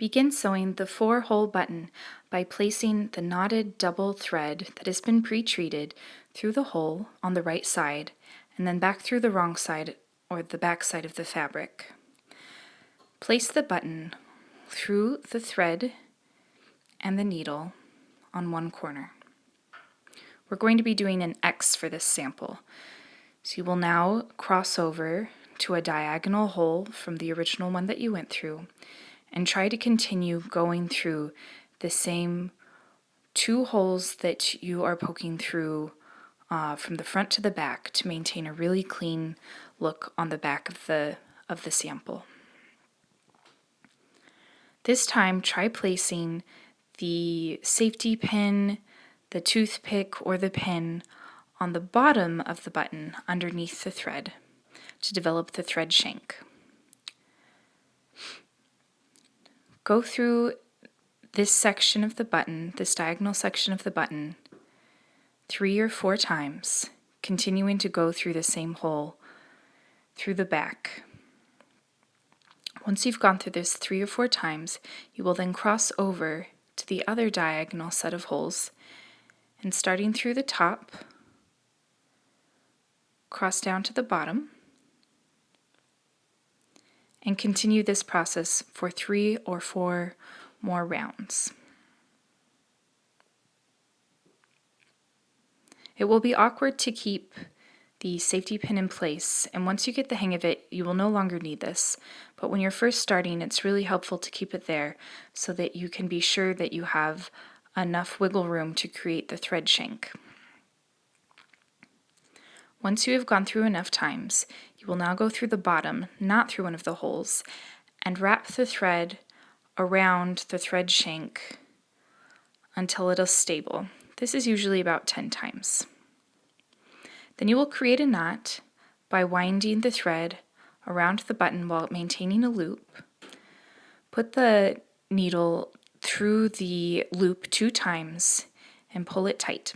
Begin sewing the 4-hole button by placing the knotted double thread that has been pre-treated through the hole on the right side and then back through the wrong side or the back side of the fabric. Place the button through the thread and the needle on one corner. We're going to be doing an X for this sample. So you will now cross over to a diagonal hole from the original one that you went through and try to continue going through the same 2 holes that you are poking through from the front to the back to maintain a really clean look on the back of the sample. This time, try placing the safety pin, the toothpick, or the pin on the bottom of the button underneath the thread to develop the thread shank. Go through this section of the button, this diagonal section of the button, 3 or 4 times, continuing to go through the same hole through the back. Once you've gone through this 3 or 4 times, you will then cross over to the other diagonal set of holes, and starting through the top, cross down to the bottom, and continue this process for 3 or 4 more rounds. It will be awkward to keep the safety pin in place, and once you get the hang of it, you will no longer need this. But when you're first starting, it's really helpful to keep it there so that you can be sure that you have enough wiggle room to create the thread shank. Once you have gone through enough times, you will now go through the bottom, not through one of the holes, and wrap the thread around the thread shank until it is stable. This is usually about 10 times. Then you will create a knot by winding the thread around the button while maintaining a loop. Put the needle through the loop 2 times and pull it tight.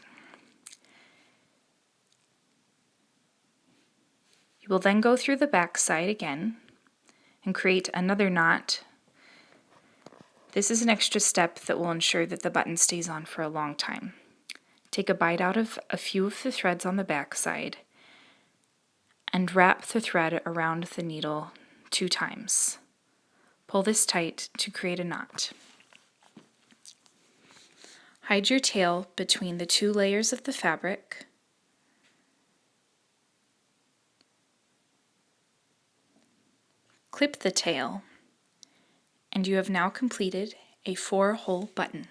You will then go through the back side again and create another knot. This is an extra step that will ensure that the button stays on for a long time. Take a bite out of a few of the threads on the back side and wrap the thread around the needle 2 times. Pull this tight to create a knot. Hide your tail between the 2 layers of the fabric. Clip the tail, and you have now completed a 4-hole button.